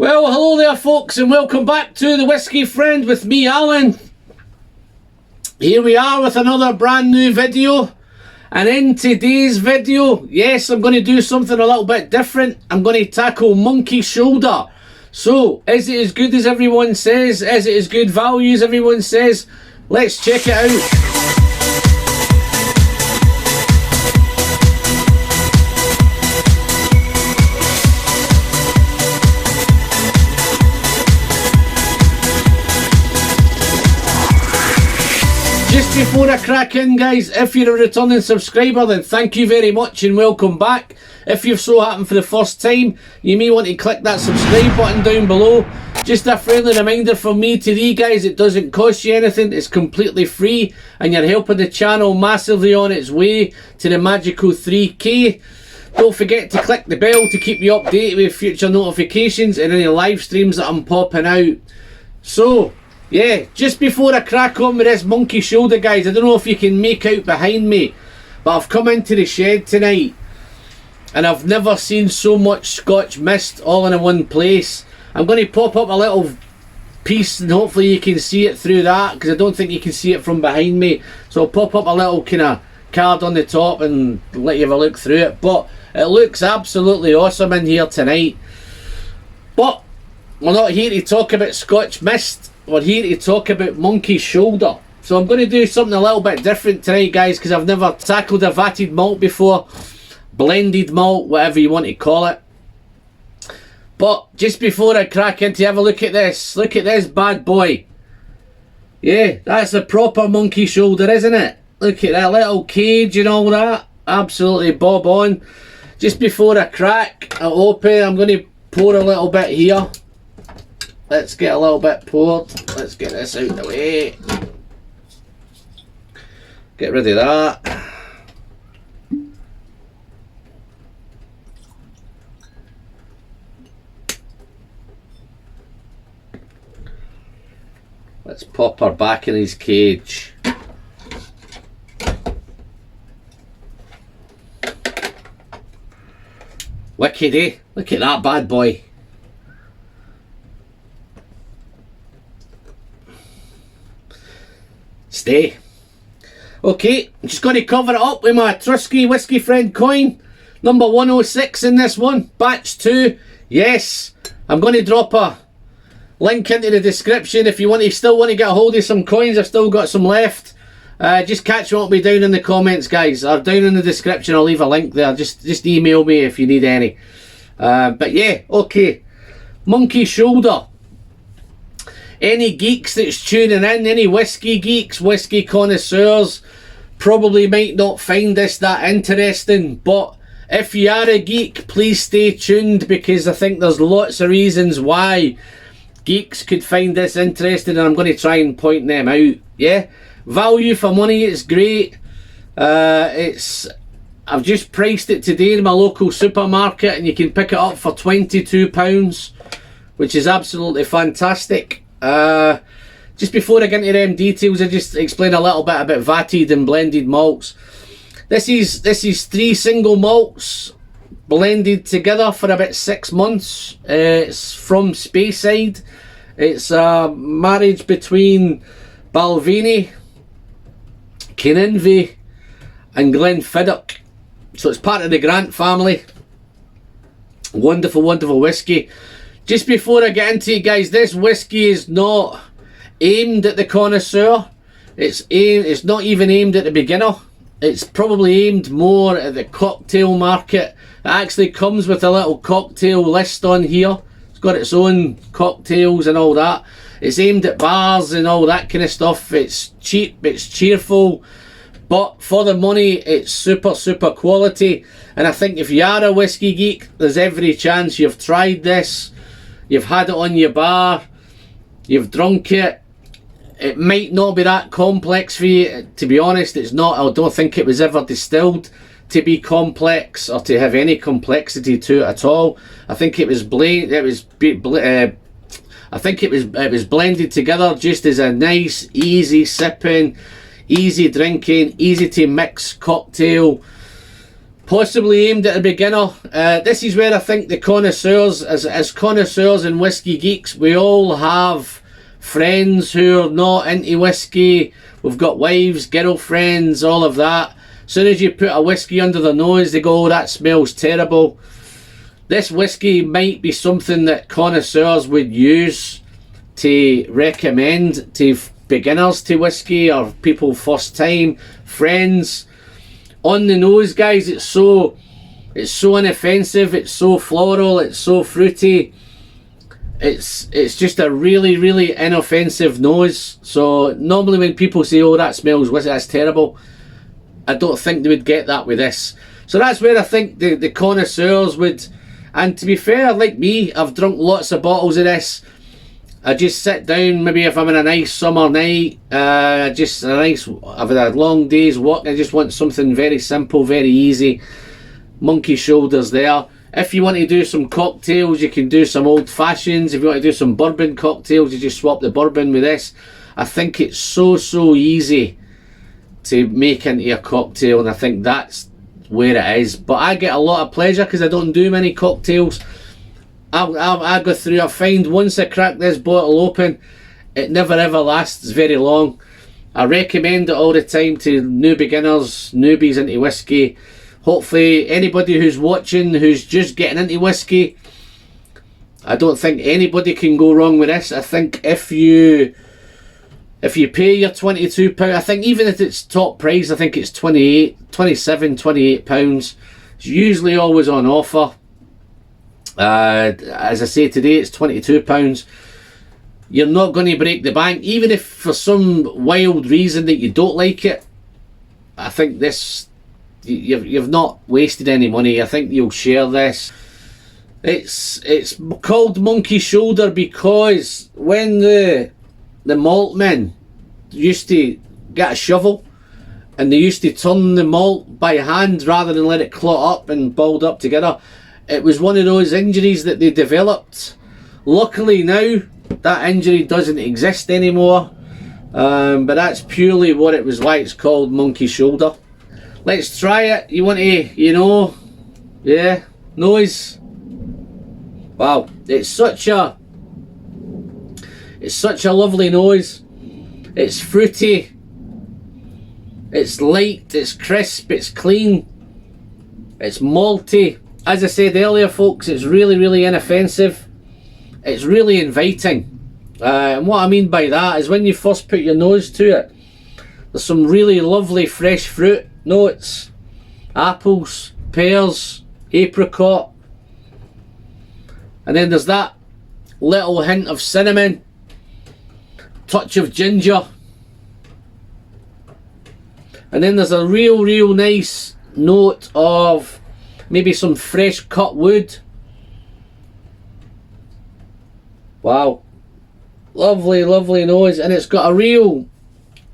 Well, hello there folks, and welcome back to the Whiskey Friend with me, Alan. Here we are with another brand new video. And in today's video, yes, I'm going to do something a little bit different. I'm going to tackle monkey shoulder. So, is it as good as everyone says? Is it as good value as everyone says? Let's check it out. Just before I crack in, guys, if you're a returning subscriber, then thank you very much and welcome back. If you've so happened for the first time, you may want to click that subscribe button down below. Just a friendly reminder from me to you guys, it doesn't cost you anything, it's completely free, and you're helping the channel massively on its way to the magical 3K. Don't forget to click the bell to keep you updated with future notifications and any live streams that I'm popping out. So, yeah, just before I crack on with this monkey shoulder, guys, I don't know if you can make out behind me, but I've come into the shed tonight and I've never seen so much Scotch mist all in one place. I'm going to pop up a little piece and hopefully you can see it through that, because I don't think you can see it from behind me. So I'll pop up a little kind of card on the top and let you have a look through it. But it looks absolutely awesome in here tonight. But we're not here to talk about Scotch mist. We're here to talk about monkey shoulder. So I'm going to do something a little bit different tonight, guys, because I've never tackled a vatted malt before. Blended malt, whatever you want to call it. But just before I crack into, have a look at this. Look at this bad boy. Yeah, that's a proper monkey shoulder, isn't it? Look at that little cage and all that. Absolutely bob on. Just before I crack, I open, I'm going to pour a little bit here. Let's get a little bit poured. Let's get this out of the way. Get rid of that. Let's pop her back in his cage. Wicked, eh? Look at that bad boy. Stay. Okay, I'm just going to cover it up with my Trusky Whiskey Friend coin. Number 106 in this one. Batch 2. Yes, I'm going to drop a link into the description if you still want to get a hold of some coins. I've still got some left. Just catch up with me down in the comments, guys, or down in the description. I'll leave a link there. Just email me if you need any. But yeah, okay. Monkey shoulder. Any geeks that's tuning in, any whiskey geeks, whiskey connoisseurs, probably might not find this that interesting, but if you are a geek, please stay tuned, because I think there's lots of reasons why geeks could find this interesting, and I'm going to try and point them out. Yeah, value for money, it's great. I've just priced it today in my local supermarket, and you can pick it up for £22, which is absolutely fantastic. Just before I get into them details, I just explain a little bit about vatted and blended malts. This is 3 single malts blended together for about 6 months. It's from Speyside. It's a marriage between Balvenie, Kinninvie and Glenfiddich. So it's part of the Grant family. Wonderful, wonderful whiskey. Just before I get into it, guys, this whiskey is not aimed at the connoisseur. It's not even aimed at the beginner. It's probably aimed more at the cocktail market. It actually comes with a little cocktail list on here. It's got its own cocktails and all that. It's aimed at bars and all that kind of stuff. It's cheap, it's cheerful, but for the money, it's super, super quality. And I think if you are a whiskey geek, there's every chance you've tried this. You've had it on your bar, you've drunk it. It might not be that complex for you. To be honest, it's not. I don't think it was ever distilled to be complex or to have any complexity to it at all. I think it was I think it was blended together just as a nice, easy sipping, easy drinking, easy to mix cocktail. possibly aimed at a beginner. This is where I think the connoisseurs, as connoisseurs and whiskey geeks, we all have friends who are not into whiskey. We've got wives, girlfriends, all of that. As soon as you put a whiskey under their nose, they go, oh, that smells terrible. This whiskey might be something that connoisseurs would use to recommend to beginners to whiskey, or people first time, friends. On the nose, guys, it's so inoffensive, it's so floral, it's so fruity. It's just a really, really inoffensive nose. So normally when people say, oh, that smells whiskey, that's terrible, I don't think they would get that with this. So that's where I think the connoisseurs would. And to be fair, like me, I've drunk lots of bottles of this. I just sit down, maybe if I'm in a nice summer night, I've had a long day's walk, I just want something very simple, very easy. Monkey shoulders there. If you want to do some cocktails, you can do some old fashions. If you want to do some bourbon cocktails, you just swap the bourbon with this. I think it's so easy to make into a cocktail, and I think that's where it is. But I get a lot of pleasure because I don't do many cocktails. I go through, I find once I crack this bottle open, it never ever lasts very long. I recommend it all the time to new beginners, newbies into whiskey. Hopefully anybody who's watching, who's just getting into whiskey, I don't think anybody can go wrong with this. I think if you pay your £22, I think even if it's top price, I think it's £28. It's usually always on offer. As I say, today it's £22. You're not going to break the bank, even if for some wild reason that you don't like it. I think this, you've not wasted any money. I think you'll share this. It's called Monkey Shoulder because when the maltmen used to get a shovel and they used to turn the malt by hand rather than let it clot up and balled up together, it was one of those injuries that they developed. Luckily now that injury doesn't exist anymore, but that's purely what it was like. It's called Monkey Shoulder. Let's try it. You want to, yeah, noise. Wow, it's such a lovely noise. It's fruity, it's light, it's crisp, it's clean, it's malty. As I said earlier, folks, it's really inoffensive. It's really inviting. And what I mean by that is when you first put your nose to it, there's some really lovely fresh fruit notes. Apples, pears, apricot. And then there's that little hint of cinnamon, touch of ginger. And then there's a real nice note of maybe some fresh cut wood. Wow, lovely nose, and it's got a real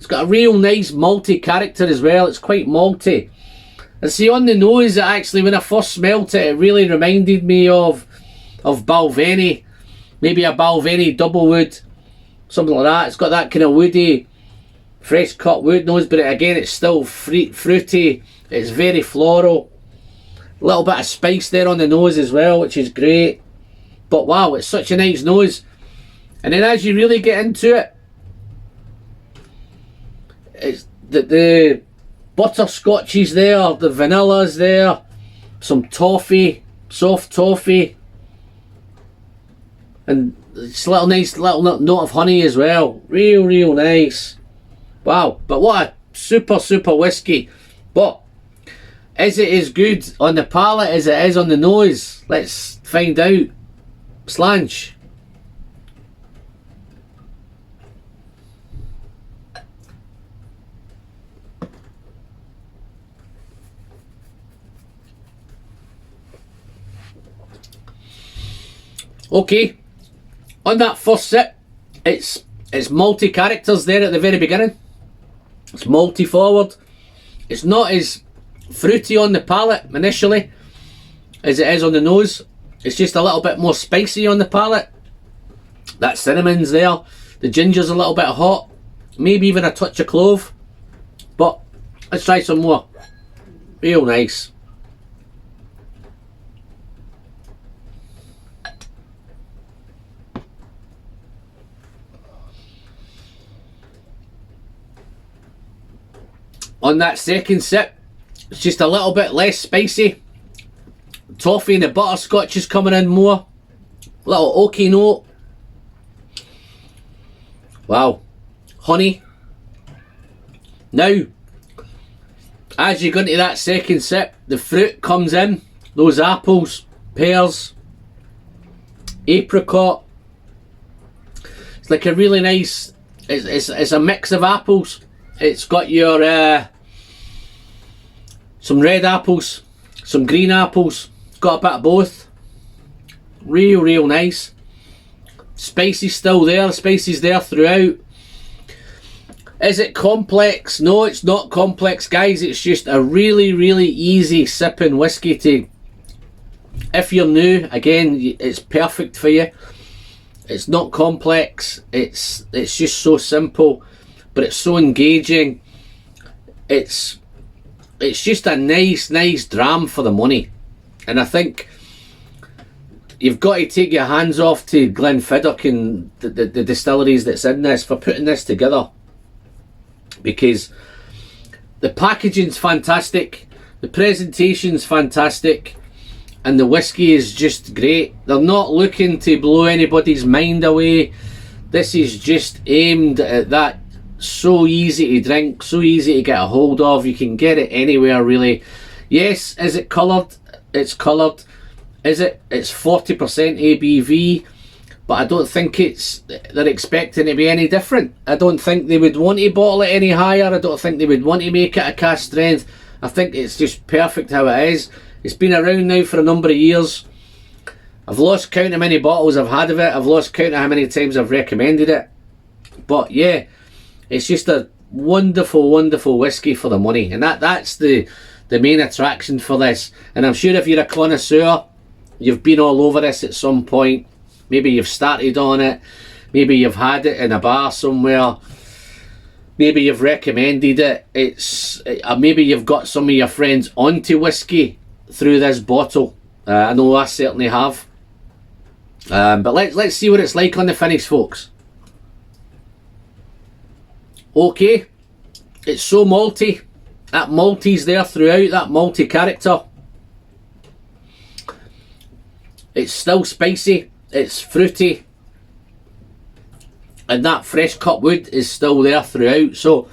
nice malty character as well. It's quite malty. And see, on the nose, it actually, when I first smelt it, it really reminded me of Balvenie, maybe a Balvenie double wood, something like that. It's got that kind of woody, fresh cut wood nose, but again, it's still fruity. It's very floral. A little bit of spice there on the nose as well, which is great. But wow, it's such a nice nose. And then as you really get into it, it's the butterscotch is there, the vanilla's there, some toffee, soft toffee, and it's a nice little note of honey as well. Real nice. Wow, but what a super whiskey. But is it as good on the palate as it is on the nose? Let's find out. Slange. Okay, on that first sip, it's malty characters there at the very beginning. It's malty forward. It's not as fruity on the palate initially as it is on the nose. It's just a little bit more spicy on the palate. That cinnamon's there. The ginger's a little bit hot. Maybe even a touch of clove. But let's try some more. Real nice. on that second sip, it's just a little bit less spicy. Toffee and the butterscotch is coming in more. Little oaky note. Wow. Honey. Now, as you go into that second sip, the fruit comes in. Those apples, pears, apricot. It's like a really nice, it's a mix of apples. It's got your some red apples, some green apples. It's got a bit of both. Real nice. Spicy's still there, the spicy's there throughout. Is it complex? No, it's not complex, guys. It's just a really easy sipping whiskey to, if you're new, again, it's perfect for you. It's not complex, it's just so simple, but it's so engaging. It's just a nice dram for the money. And I think you've got to take your hands off to Glenfiddich and the distilleries that's in this for putting this together, because the packaging's fantastic, the presentation's fantastic, and the whiskey is just great. They're not looking to blow anybody's mind away. This is just aimed at that. So easy to drink, so easy to get a hold of. You can get it anywhere, really. Yes, is it coloured? It's coloured. Is it? It's 40% ABV, but I don't think they're expecting it to be any different. I don't think they would want to bottle it any higher. I don't think they would want to make it a cask strength. I think it's just perfect how it is. It's been around now for a number of years. I've lost count how many bottles I've had of it. I've lost count of how many times I've recommended it. But yeah, it's just a wonderful whiskey for the money, and that's the main attraction for this. And I'm sure if you're a connoisseur, you've been all over this at some point. Maybe you've started on it, maybe you've had it in a bar somewhere, maybe you've recommended it. Maybe you've got some of your friends onto whiskey through this bottle. I know I certainly have. But let's see what it's like on the finish, folks. Okay, it's so malty. That malty's there throughout, that malty character. It's still spicy, it's fruity, and that fresh cut wood is still there throughout. So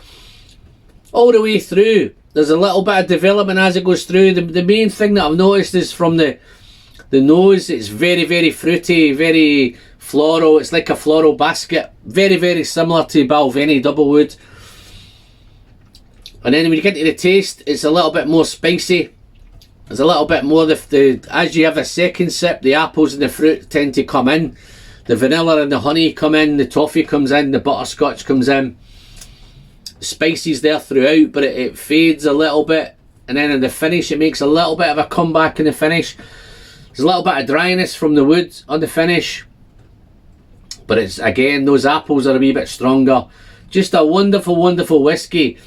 all the way through, there's a little bit of development as it goes through. The main thing that I've noticed is from the nose, it's very fruity, very floral. It's like a floral basket, very similar to Balvenie Doublewood. And then when you get to the taste, it's a little bit more spicy. There's a little bit more as you have a second sip, the apples and the fruit tend to come in. The vanilla and the honey come in, the toffee comes in, the butterscotch comes in. The spicy's there throughout, but it fades a little bit. And then in the finish, it makes a little bit of a comeback in the finish. There's a little bit of dryness from the wood on the finish. But it's, again, those apples are a wee bit stronger. Just a wonderful whiskey.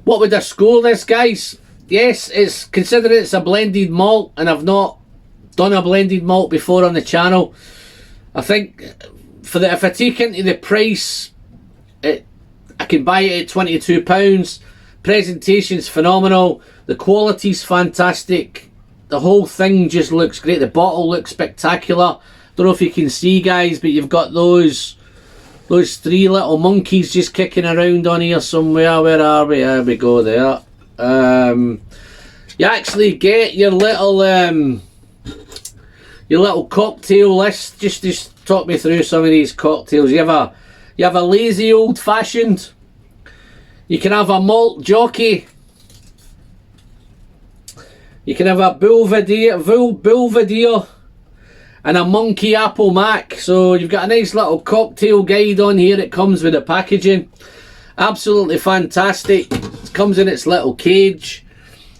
What would I score this, guys? Yes, it's considering it's a blended malt, and I've not done a blended malt before on the channel. I think if I take into the price, I can buy it at £22. Presentation's phenomenal. The quality's fantastic. The whole thing just looks great. The bottle looks spectacular. Don't know if you can see, guys, but you've got those three little monkeys just kicking around on here somewhere. Where are we? There we go there. You actually get your little cocktail list. Just talk me through some of these cocktails. You have a lazy old fashioned. You can have a malt jockey. You can have a Belvedere and a monkey apple mac. So you've got a nice little cocktail guide on here. It comes with the packaging. Absolutely fantastic. It comes in its little cage.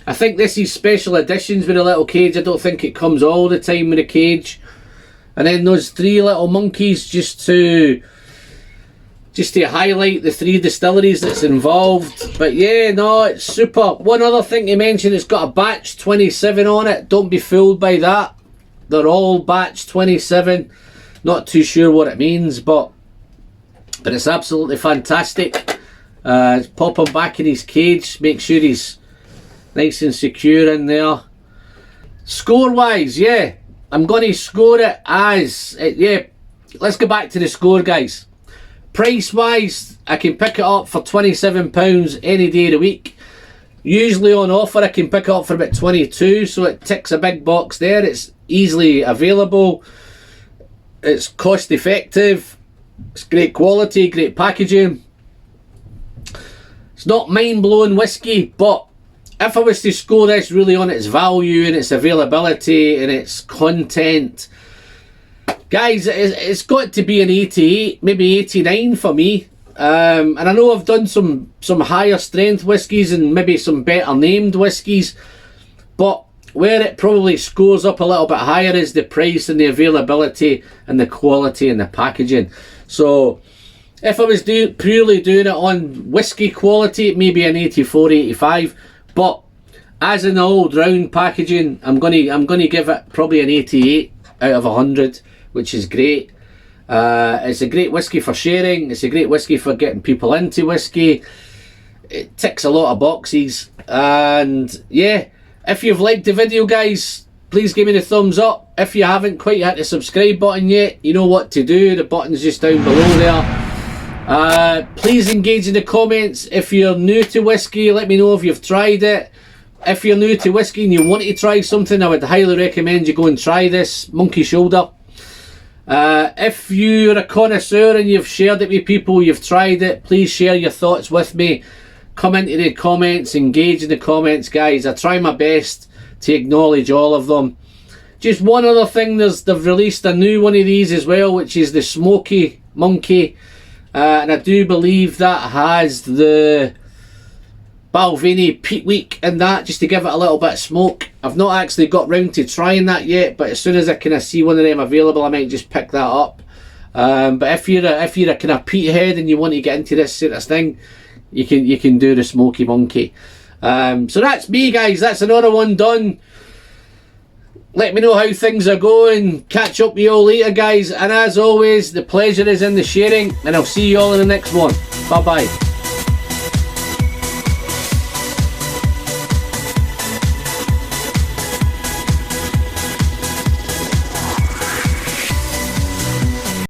I think this is special editions with a little cage. I don't think it comes all the time with a cage. And then those three little monkeys just to highlight the three distilleries that's involved. But yeah, no, it's super. One other thing to mention, it's got a batch 27 on it. Don't be fooled by that. They're all batch 27. Not too sure what it means, but it's absolutely fantastic. Pop him back in his cage, make sure he's nice and secure in there. Score wise, yeah, I'm going to score it as, yeah, let's go back to the score, guys. Price wise, I can pick it up for £27 any day of the week. Usually on offer I can pick it up for about 22, so it ticks a big box there. It's easily available, it's cost effective, it's great quality, great packaging. It's not mind-blowing whiskey, but if I was to score this really on its value and its availability and its content, guys, it's got to be an 88, maybe 89 for me. And I know I've done some higher strength whiskies and maybe some better named whiskies, but where it probably scores up a little bit higher is the price and the availability and the quality and the packaging. So if I was purely doing it on whiskey quality, maybe an 84, 85. But as an all-round packaging, I'm gonna give it probably an 88 out of 100, which is great. It's a great whiskey for sharing. It's a great whiskey for getting people into whiskey. It ticks a lot of boxes. And yeah, if you've liked the video, guys, please give me the thumbs up. If you haven't quite hit the subscribe button yet, you know what to do. The button's just down below there. Please engage in the comments. If you're new to whiskey, let me know if you've tried it. If you're new to whiskey and you want to try something, I would highly recommend you go and try this Monkey Shoulder. If you're a connoisseur and you've shared it with people, you've tried it, please share your thoughts with me. Come into the comments, engage in the comments, guys. I try my best to acknowledge all of them. Just one other thing, they've released a new one of these as well, which is the Smoky Monkey. And I do believe that has the Balvenie Peat Week and that, just to give it a little bit of smoke. I've not actually got round to trying that yet, but as soon as I kind of see one of them available, I might just pick that up. But if you're a kind of peat head and you want to get into this sort of thing, you can do the Smoky Monkey. So that's me, guys. That's another one done. Let me know how things are going. Catch up with you all later, guys. And as always, the pleasure is in the sharing, and I'll see you all in the next one. Bye bye.